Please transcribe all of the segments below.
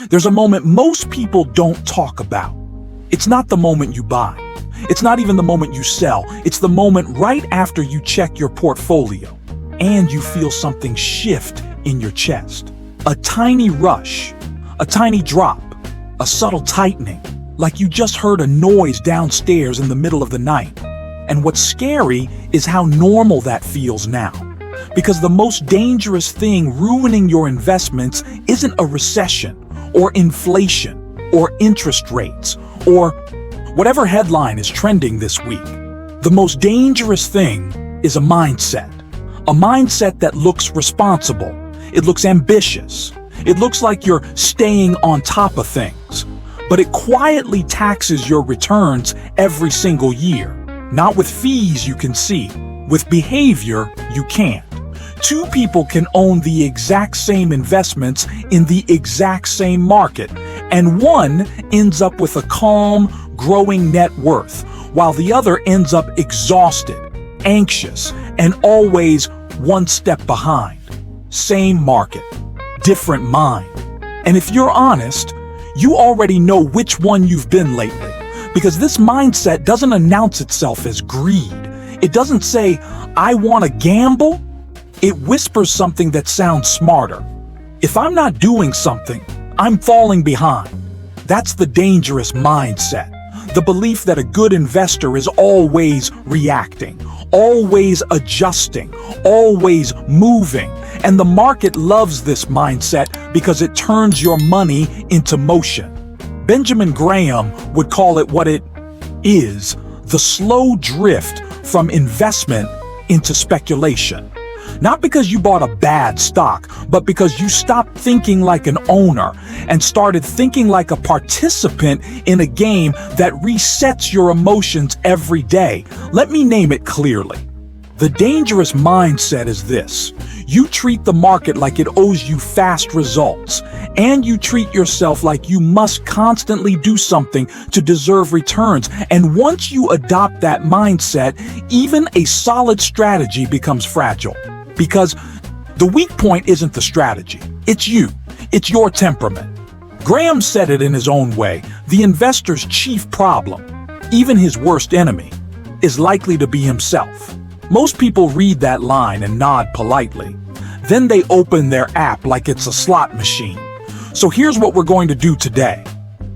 There's a moment most people don't talk about. It's not the moment you buy. It's not even the moment you sell. It's the moment right after you check your portfolio and you feel something shift in your chest. A tiny rush, a tiny drop, a subtle tightening, like you just heard a noise downstairs in the middle of the night. And what's scary is how normal that feels now. Because the most dangerous thing ruining your investments isn't a recession, or inflation, or interest rates, or whatever headline is trending this week. The most dangerous thing is a mindset. A mindset that looks responsible. It looks ambitious. It looks like you're staying on top of things. But it quietly taxes your returns every single year. Not with fees you can see. With behavior you can't. Two people can own the exact same investments in the exact same market, and one ends up with a calm, growing net worth, while the other ends up exhausted, anxious, and always one step behind. Same market, different mind. And if you're honest, you already know which one you've been lately, because this mindset doesn't announce itself as greed. It doesn't say, "I want to gamble." It whispers something that sounds smarter. If I'm not doing something, I'm falling behind. That's the dangerous mindset. The belief that a good investor is always reacting, always adjusting, always moving. And the market loves this mindset because it turns your money into motion. Benjamin Graham would call it what it is, the slow drift from investment into speculation. Not because you bought a bad stock, but because you stopped thinking like an owner and started thinking like a participant in a game that resets your emotions every day. Let me name it clearly. The dangerous mindset is this. You treat the market like it owes you fast results, and you treat yourself like you must constantly do something to deserve returns. And once you adopt that mindset, even a solid strategy becomes fragile. Because the weak point isn't the strategy, it's you, it's your temperament. Graham said it in his own way, the investor's chief problem, even his worst enemy, is likely to be himself. Most people read that line and nod politely. Then they open their app like it's a slot machine. So here's what we're going to do today.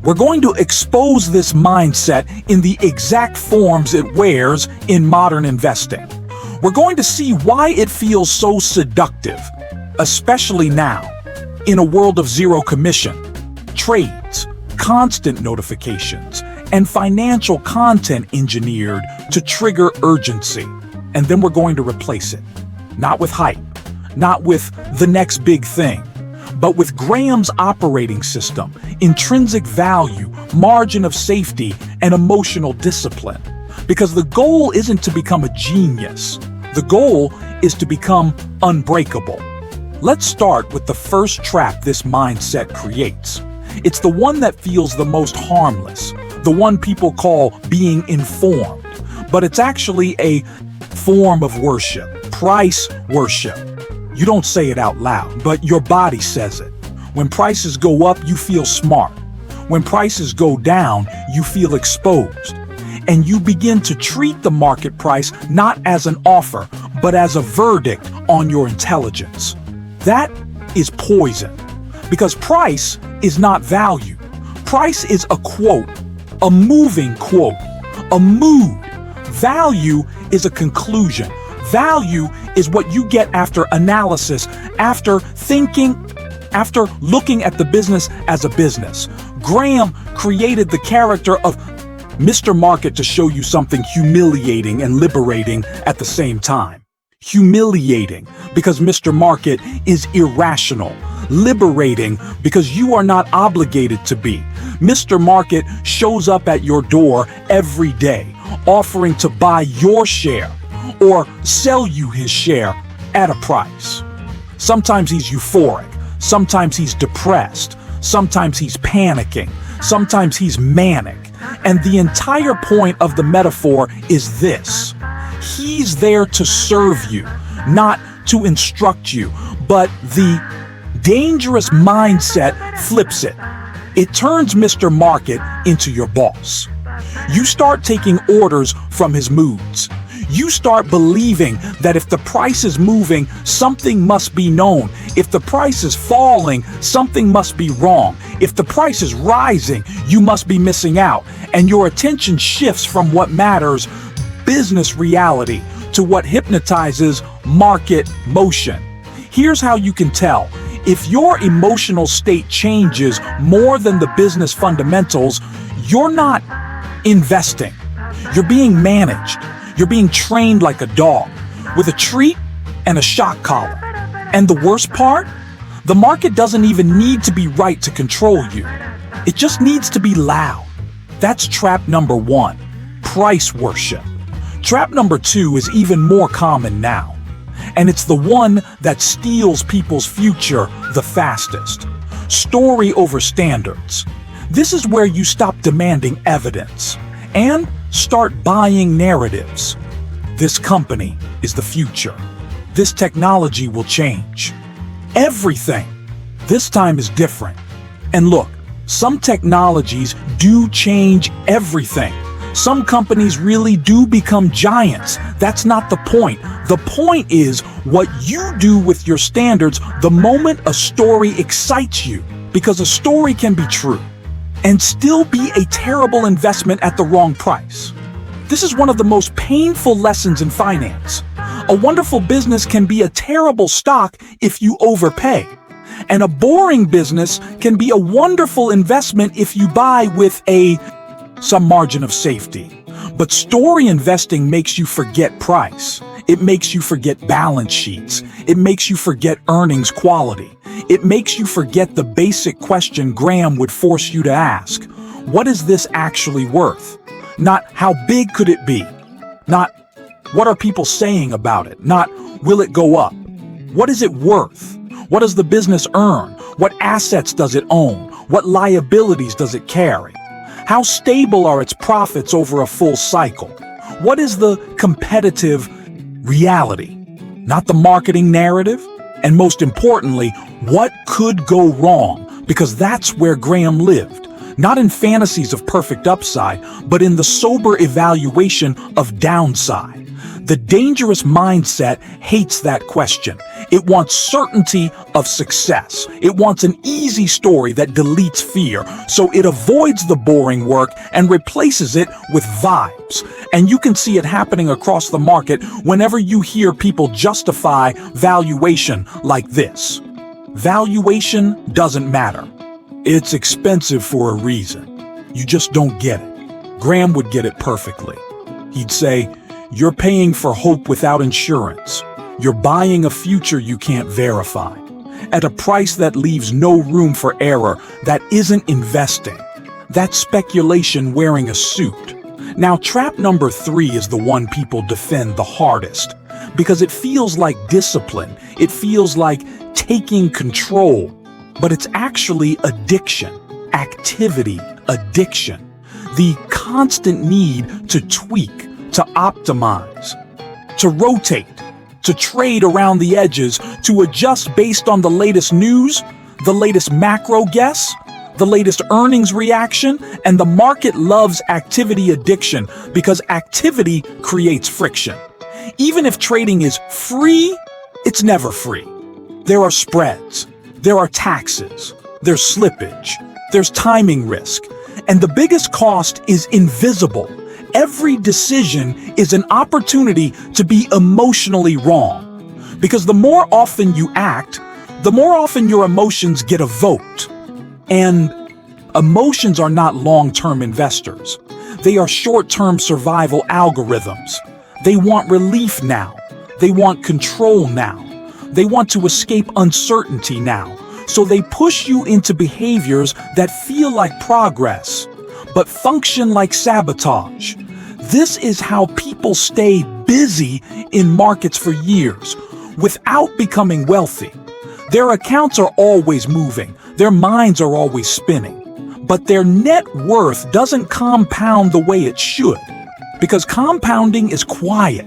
We're going to expose this mindset in the exact forms it wears in modern investing. We're going to see why it feels so seductive, especially now, in a world of zero commission, trades, constant notifications, and financial content engineered to trigger urgency. And then we're going to replace it. Not with hype, not with the next big thing, but with Graham's operating system, intrinsic value, margin of safety, and emotional discipline. Because the goal isn't to become a genius. The goal is to become unbreakable. Let's start with the first trap this mindset creates. It's the one that feels the most harmless, the one people call being informed. But it's actually a form of worship, price worship. You don't say it out loud, but your body says it. When prices go up, you feel smart. When prices go down, you feel exposed. And you begin to treat the market price not as an offer, but as a verdict on your intelligence. That is poison, because price is not value. Price is a quote, a moving quote, a mood. Value is a conclusion. Value is what you get after analysis, after thinking, after looking at the business as a business. Graham created the character of Mr. Market to show you something humiliating and liberating at the same time. Humiliating because Mr. Market is irrational. Liberating because you are not obligated to be. Mr. Market shows up at your door every day, offering to buy your share or sell you his share at a price. Sometimes he's euphoric. Sometimes he's depressed. Sometimes he's panicking. Sometimes he's manic. And the entire point of the metaphor is this. He's there to serve you, not to instruct you. But the dangerous mindset flips it. It turns Mr. Market into your boss. You start taking orders from his moods. You start believing that if the price is moving, something must be known. If the price is falling, something must be wrong. If the price is rising, you must be missing out. And your attention shifts from what matters, business reality, to what hypnotizes market motion. Here's how you can tell. If your emotional state changes more than the business fundamentals, you're not investing. You're being managed. You're being trained like a dog, with a treat and a shock collar. And the worst part? The market doesn't even need to be right to control you. It just needs to be loud. That's trap number 1, price worship. Trap number 2 is even more common now. And it's the one that steals people's future the fastest. Story over standards. This is where you stop demanding evidence and start buying narratives. This company is the future. This technology will change. Everything this time is different. And look, some technologies do change everything. Some companies really do become giants. That's not the point. The point is what you do with your standards the moment a story excites you. Because a story can be true and still be a terrible investment at the wrong price. This is one of the most painful lessons in finance. A wonderful business can be a terrible stock if you overpay. And a boring business can be a wonderful investment if you buy with some margin of safety. But story investing makes you forget price. It makes you forget balance sheets. It makes you forget earnings quality. It makes you forget the basic question Graham would force you to ask. What is this actually worth? Not how big could it be? Not what are people saying about it? Not will it go up? What is it worth? What does the business earn? What assets does it own? What liabilities does it carry? How stable are its profits over a full cycle? What is the competitive reality? Not the marketing narrative. And most importantly, what could go wrong? Because that's where Graham lived. Not in fantasies of perfect upside, but in the sober evaluation of downside. The dangerous mindset hates that question. It wants certainty of success. It wants an easy story that deletes fear, so it avoids the boring work and replaces it with vibes. And you can see it happening across the market whenever you hear people justify valuation like this. Valuation doesn't matter. It's expensive for a reason. You just don't get it. Graham would get it perfectly. He'd say, you're paying for hope without insurance. You're buying a future you can't verify. At a price that leaves no room for error. That isn't investing. That's speculation wearing a suit. Now, trap number 3 is the one people defend the hardest. Because it feels like discipline. It feels like taking control. But it's actually addiction. Activity addiction. The constant need to tweak, to optimize, to rotate, to trade around the edges, to adjust based on the latest news, the latest macro guess, the latest earnings reaction, and the market loves activity addiction because activity creates friction. Even if trading is free, it's never free. There are spreads, there are taxes, there's slippage, there's timing risk, and the biggest cost is invisible. Every decision is an opportunity to be emotionally wrong. Because the more often you act, the more often your emotions get a vote. And emotions are not long-term investors. They are short-term survival algorithms. They want relief now. They want control now. They want to escape uncertainty now. So they push you into behaviors that feel like progress, but function like sabotage. This is how people stay busy in markets for years without becoming wealthy. Their accounts are always moving, their minds are always spinning, but their net worth doesn't compound the way it should, because compounding is quiet.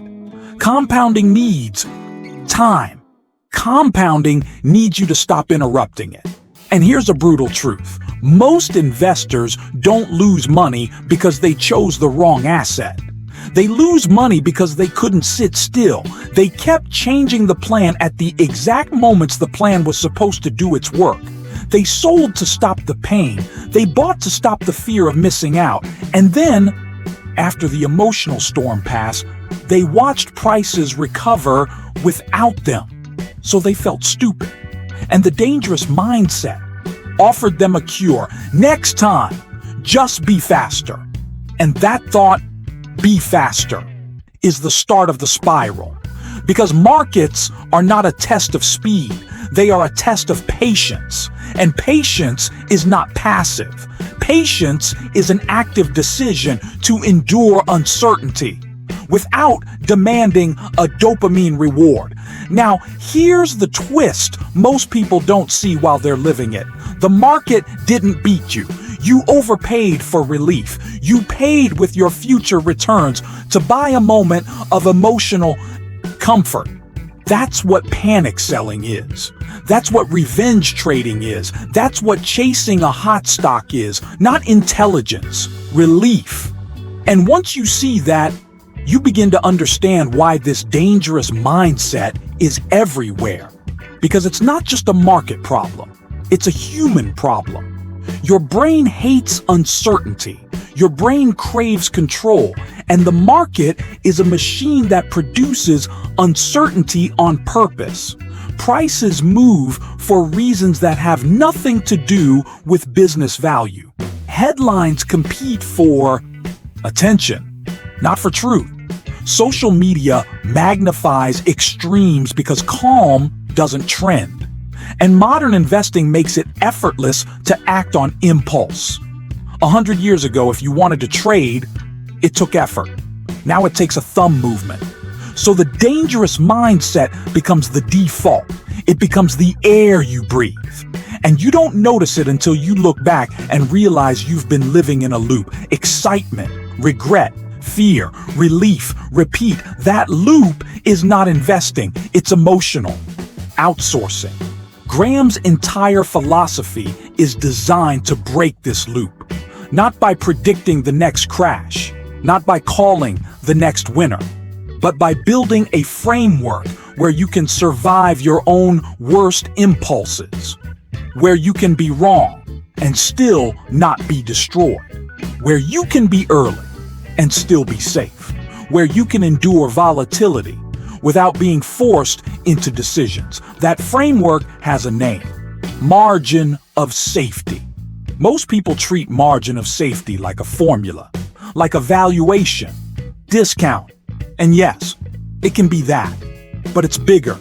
Compounding needs time. Compounding needs you to stop interrupting it. And here's a brutal truth. Most investors don't lose money because they chose the wrong asset. They lose money because they couldn't sit still. They kept changing the plan at the exact moments the plan was supposed to do its work. They sold to stop the pain. They bought to stop the fear of missing out. And then, after the emotional storm passed, they watched prices recover without them. So they felt stupid. And the dangerous mindset offered them a cure. Next time, just be faster. And that thought, be faster, is the start of the spiral. Because markets are not a test of speed. They are a test of patience. And patience is not passive. Patience is an active decision to endure uncertainty without demanding a dopamine reward. Now, here's the twist most people don't see while they're living it. The market didn't beat you. You overpaid for relief. You paid with your future returns to buy a moment of emotional comfort. That's what panic selling is. That's what revenge trading is. That's what chasing a hot stock is. Not intelligence, relief. And once you see that, you begin to understand why this dangerous mindset is everywhere. Because it's not just a market problem. It's a human problem. Your brain hates uncertainty. Your brain craves control. And the market is a machine that produces uncertainty on purpose. Prices move for reasons that have nothing to do with business value. Headlines compete for attention, not for truth. Social media magnifies extremes because calm doesn't trend. And modern investing makes it effortless to act on impulse. 100 years ago, if you wanted to trade, it took effort. Now it takes a thumb movement. So the dangerous mindset becomes the default. It becomes the air you breathe. And you don't notice it until you look back and realize you've been living in a loop. Excitement, regret, fear, relief, repeat. That loop is not investing, it's emotional. Outsourcing. Graham's entire philosophy is designed to break this loop. Not by predicting the next crash, not by calling the next winner, but by building a framework where you can survive your own worst impulses, where you can be wrong and still not be destroyed, where you can be early and still be safe, where you can endure volatility without being forced into decisions. That framework has a name: margin of safety. Most people treat margin of safety like a formula, like a valuation, discount. And yes, it can be that, but it's bigger.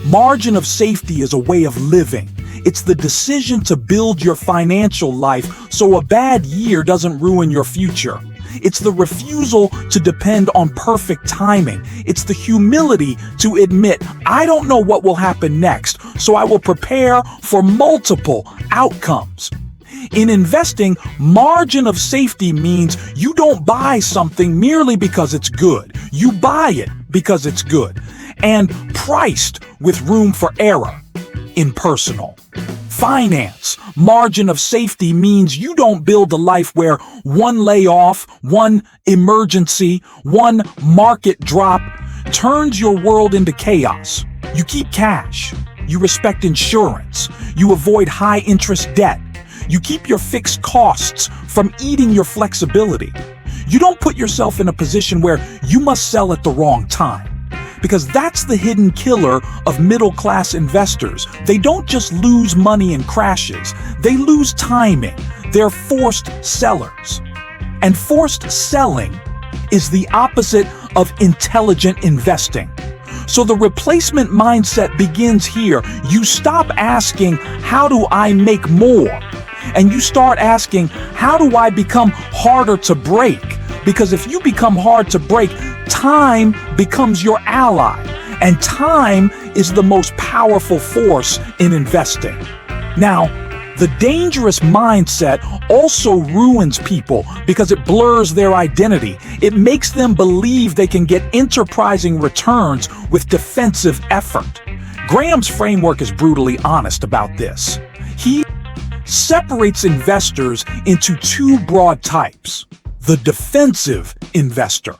Margin of safety is a way of living. It's the decision to build your financial life so a bad year doesn't ruin your future. It's the refusal to depend on perfect timing. It's the humility to admit, I don't know what will happen next, so I will prepare for multiple outcomes. In investing, margin of safety means you don't buy something merely because it's good. You buy it because it's good and priced with room for error. In personal finance, margin of safety means you don't build a life where one layoff, one emergency, one market drop turns your world into chaos. You keep cash. You respect insurance. You avoid high interest debt. You keep your fixed costs from eating your flexibility. You don't put yourself in a position where you must sell at the wrong time. Because that's the hidden killer of middle-class investors. They don't just lose money in crashes. They lose timing. They're forced sellers. And forced selling is the opposite of intelligent investing. So the replacement mindset begins here. You stop asking, how do I make more? And you start asking, how do I become harder to break? Because if you become hard to break, time becomes your ally. And time is the most powerful force in investing. Now, the dangerous mindset also ruins people because it blurs their identity. It makes them believe they can get enterprising returns with defensive effort. Graham's framework is brutally honest about this. He separates investors into two broad types: the defensive investor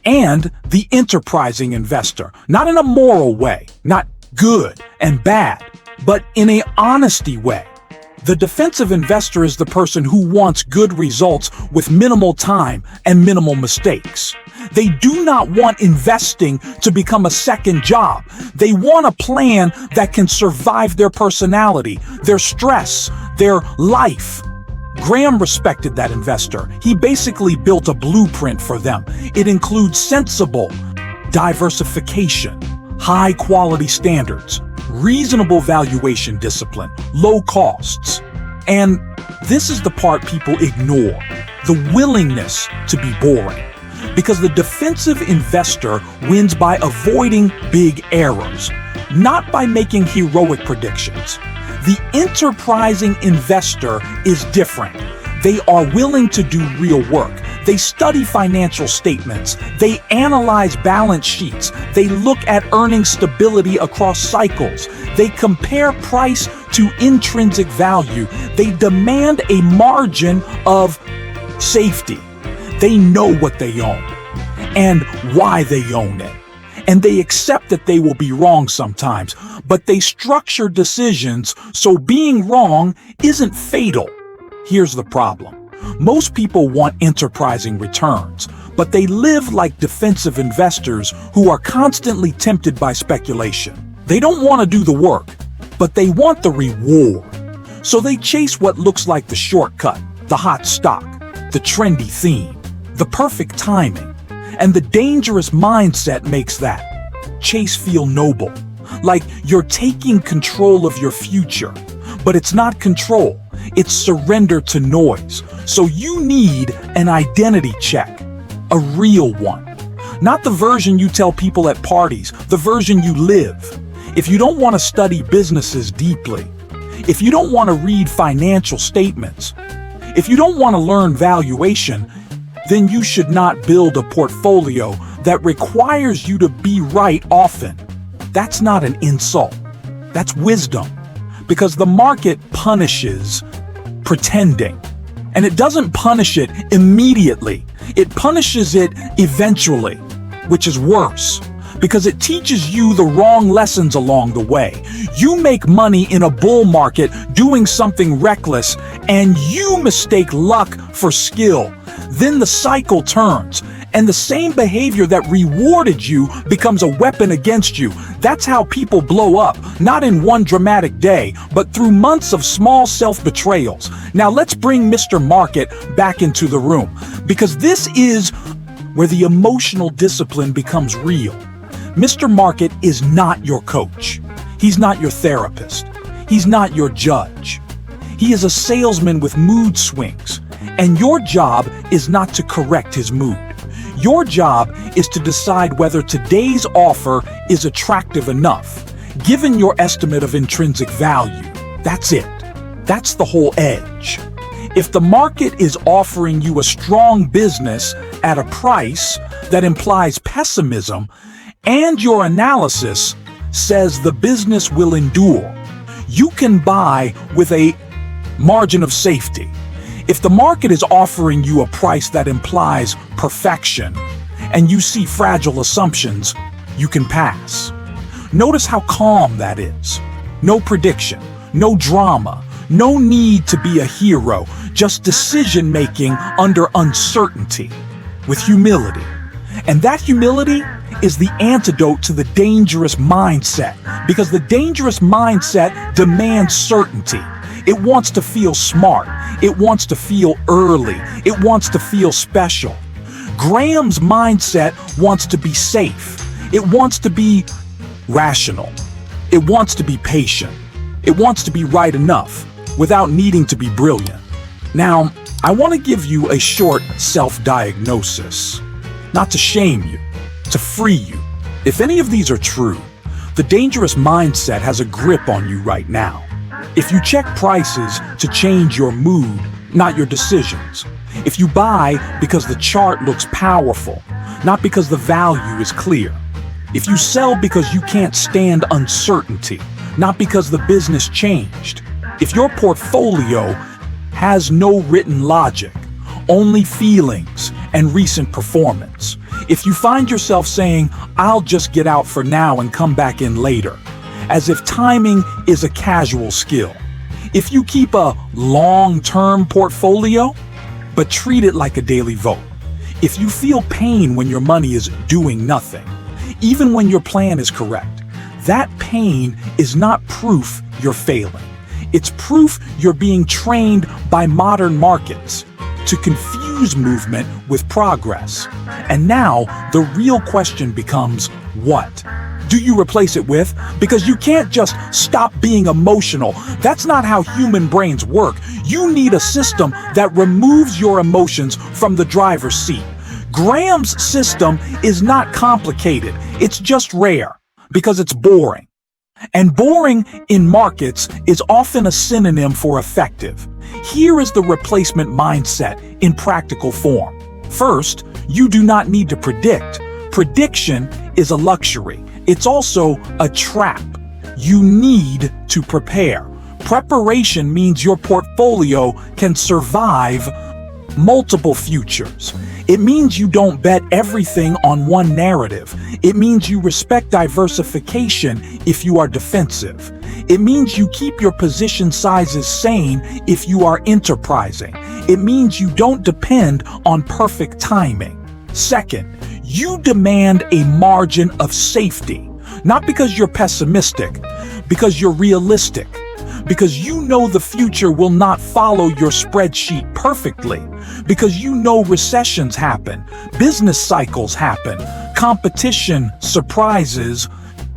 and the enterprising investor. Not in a moral way, not good and bad, but in an honesty way. The defensive investor is the person who wants good results with minimal time and minimal mistakes. They do not want investing to become a second job. They want a plan that can survive their personality, their stress, their life. Graham respected that investor. He basically built a blueprint for them. It includes sensible diversification, high quality standards, reasonable valuation discipline, low costs. And this is the part people ignore: the willingness to be boring. Because the defensive investor wins by avoiding big errors, not by making heroic predictions. The enterprising investor is different. They are willing to do real work. They study financial statements. They analyze balance sheets. They look at earning stability across cycles. They compare price to intrinsic value. They demand a margin of safety. They know what they own and why they own it. And they accept that they will be wrong sometimes, but they structure decisions so being wrong isn't fatal. Here's the problem. Most people want enterprising returns, but they live like defensive investors who are constantly tempted by speculation. They don't want to do the work, but they want the reward. So they chase what looks like the shortcut, the hot stock, the trendy theme, the perfect timing. And the dangerous mindset makes that chase feel noble, like you're taking control of your future. But it's not control, it's surrender to noise. So you need an identity check, a real one. Not the version you tell people at parties, the version you live. If you don't want to study businesses deeply, if you don't want to read financial statements, if you don't want to learn valuation, then you should not build a portfolio that requires you to be right often. That's not an insult. That's wisdom. Because the market punishes pretending. And it doesn't punish it immediately. It punishes it eventually, which is worse, because it teaches you the wrong lessons along the way. You make money in a bull market doing something reckless, and you mistake luck for skill. Then the cycle turns, and the same behavior that rewarded you becomes a weapon against you. That's how people blow up, not in one dramatic day, but through months of small self-betrayals. Now let's bring Mr. Market back into the room, because this is where the emotional discipline becomes real. Mr. Market is not your coach. He's not your therapist. He's not your judge. He is a salesman with mood swings. And your job is not to correct his mood. Your job is to decide whether today's offer is attractive enough, given your estimate of intrinsic value. That's it. That's the whole edge. If the market is offering you a strong business at a price that implies pessimism, and your analysis says the business will endure, you can buy with a margin of safety. If the market is offering you a price that implies perfection, and you see fragile assumptions, you can pass. Notice how calm that is. No prediction, no drama, no need to be a hero, just decision-making under uncertainty, with humility. And that humility is the antidote to the dangerous mindset, because the dangerous mindset demands certainty. It wants to feel smart. It wants to feel early. It wants to feel special. Graham's mindset wants to be safe. It wants to be rational. It wants to be patient. It wants to be right enough without needing to be brilliant. Now, I want to give you a short self-diagnosis, not to shame you, to free you. If any of these are true, the dangerous mindset has a grip on you right now. If you check prices to change your mood, not your decisions. If you buy because the chart looks powerful, not because the value is clear. If you sell because you can't stand uncertainty, not because the business changed. If your portfolio has no written logic, only feelings and recent performance, if you find yourself saying, "I'll just get out for now and come back in later," as if timing is a casual skill, if you keep a long-term portfolio, but treat it like a daily vote, if you feel pain when your money is doing nothing, even when your plan is correct, that pain is not proof you're failing. It's proof you're being trained by modern markets to confuse movement with progress. And now the real question becomes, what do you replace it with? Because you can't just stop being emotional. That's not how human brains work. You need a system that removes your emotions from the driver's seat. Graham's system is not complicated. It's just rare because it's boring. And boring in markets is often a synonym for effective. Here is the replacement mindset in practical form. First, you do not need to predict. Prediction is a luxury. It's also a trap. You need to prepare. Preparation means your portfolio can survive multiple futures. It means you don't bet everything on one narrative. It means you respect diversification if you are defensive. It means you keep your position sizes sane if you are enterprising. It means you don't depend on perfect timing. Second, you demand a margin of safety, not because you're pessimistic, because you're realistic. Because you know the future will not follow your spreadsheet perfectly. Because you know recessions happen, business cycles happen, competition surprises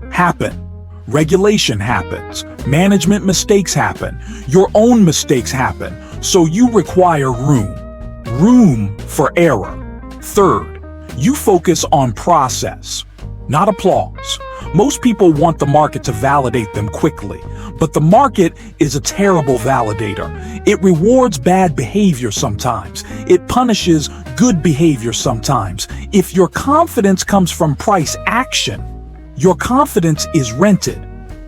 happen, regulation happens, management mistakes happen, your own mistakes happen. So you require room for error. Third, you focus on process, not applause. Most people want the market to validate them quickly, but the market is a terrible validator. It rewards bad behavior sometimes. It punishes good behavior sometimes. If your confidence comes from price action, your confidence is rented.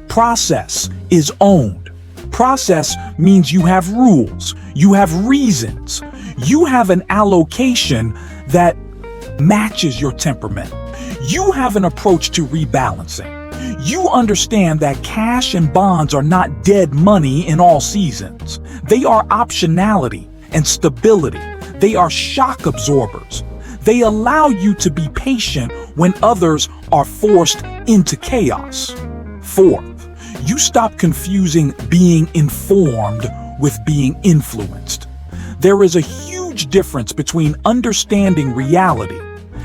Process is owned. Process means you have rules, you have reasons, you have an allocation that matches your temperament. You have an approach to rebalancing. You understand that cash and bonds are not dead money in all seasons. They are optionality and stability. They are shock absorbers. They allow you to be patient when others are forced into chaos. Fourth, you stop confusing being informed with being influenced. There is a huge difference between understanding reality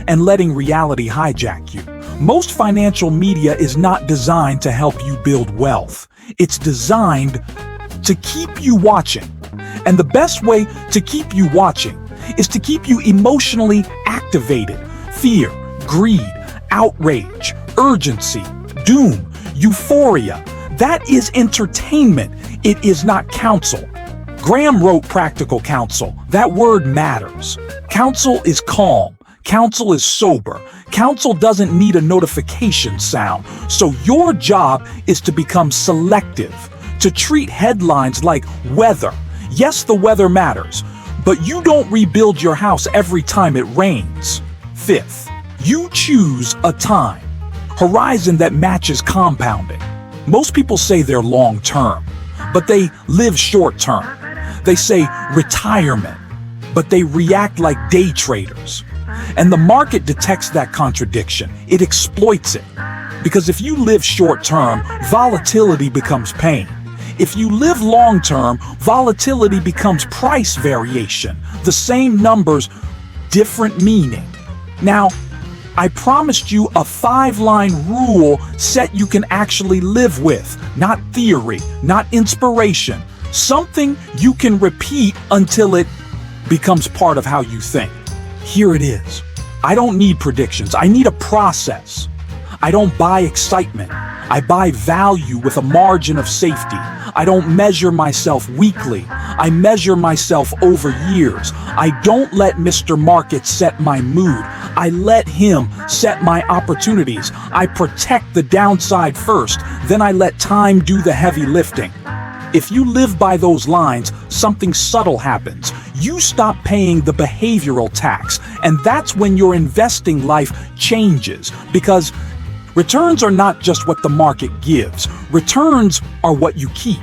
and letting reality hijack you. Most financial media is not designed to help you build wealth. It's designed to keep you watching. And the best way to keep you watching is to keep you emotionally activated. Fear, greed, outrage, urgency, doom, euphoria. That is entertainment. It is not counsel. Graham wrote Practical Counsel. That word matters. Counsel is calm. Counsel is sober. Counsel doesn't need a notification sound. So your job is to become selective, to treat headlines like weather. Yes, the weather matters, but you don't rebuild your house every time it rains. Fifth, you choose a time horizon that matches compounding. Most people say they're long-term, but they live short-term. They say retirement, but they react like day traders. And the market detects that contradiction. It exploits it. Because if you live short-term, volatility becomes pain. If you live long-term, volatility becomes price variation. The same numbers, different meaning. Now, I promised you a 5-line rule set you can actually live with. Not theory, not inspiration. Something you can repeat until it becomes part of how you think. Here it is. I don't need predictions. I need a process. I don't buy excitement. I buy value with a margin of safety. I don't measure myself weekly. I measure myself over years. I don't let Mr. Market set my mood. I let him set my opportunities. I protect the downside first. Then I let time do the heavy lifting. If you live by those lines, something subtle happens. You stop paying the behavioral tax, and that's when your investing life changes, because returns are not just what the market gives. Returns are what you keep.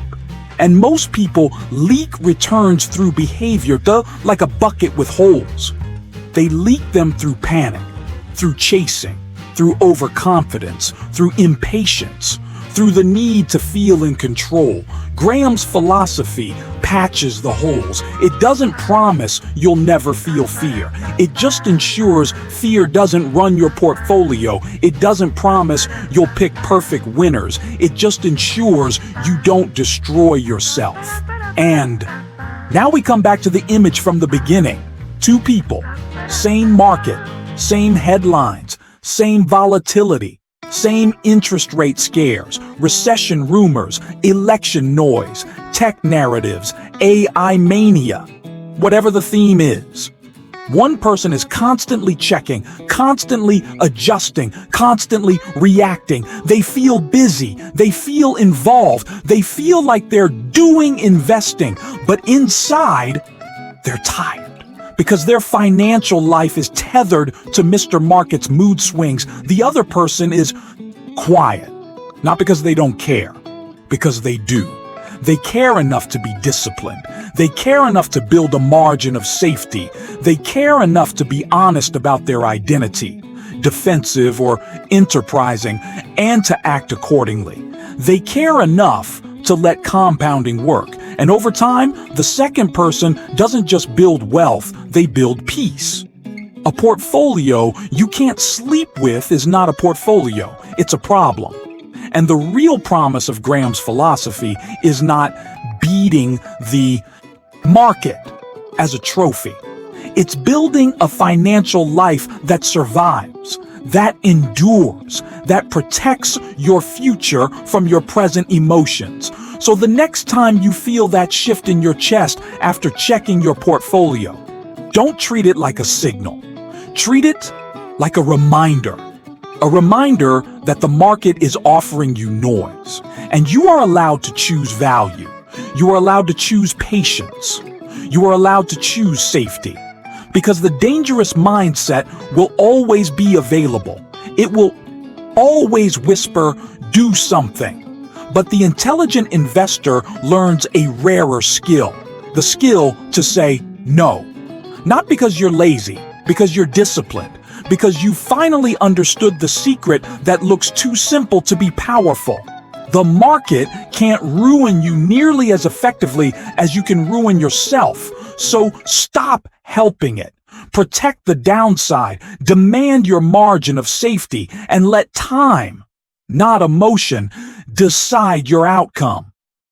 And most people leak returns through behavior, like a bucket with holes. They leak them through panic, through chasing, through overconfidence, through impatience, through the need to feel in control. Graham's philosophy patches the holes. It doesn't promise you'll never feel fear. It just ensures fear doesn't run your portfolio. It doesn't promise you'll pick perfect winners. It just ensures you don't destroy yourself. And now we come back to the image from the beginning. Two people, same market, same headlines, same volatility, same interest rate scares, recession rumors, election noise, tech narratives, AI mania, whatever the theme is. One person is constantly checking, constantly adjusting, constantly reacting. They feel busy, they feel involved, they feel like they're doing investing, but inside, they're tired. Because their financial life is tethered to Mr. Market's mood swings. The other person is quiet, not because they don't care, because they do. They care enough to be disciplined. They care enough to build a margin of safety. They care enough to be honest about their identity, defensive or enterprising, and to act accordingly. They care enough to let compounding work. And over time, the second person doesn't just build wealth, they build peace. A portfolio you can't sleep with is not a portfolio, it's a problem. And the real promise of Graham's philosophy is not beating the market as a trophy. It's building a financial life that survives, that endures, that protects your future from your present emotions. So the next time you feel that shift in your chest after checking your portfolio, don't treat it like a signal. Treat it like a reminder that the market is offering you noise, and you are allowed to choose value. You are allowed to choose patience. You are allowed to choose safety, because the dangerous mindset will always be available. It will always whisper, do something. But the intelligent investor learns a rarer skill, the skill to say no. Not because you're lazy, because you're disciplined, because you finally understood the secret that looks too simple to be powerful. The market can't ruin you nearly as effectively as you can ruin yourself. So stop helping it. Protect the downside, demand your margin of safety, and let time, not emotion, decide your outcome.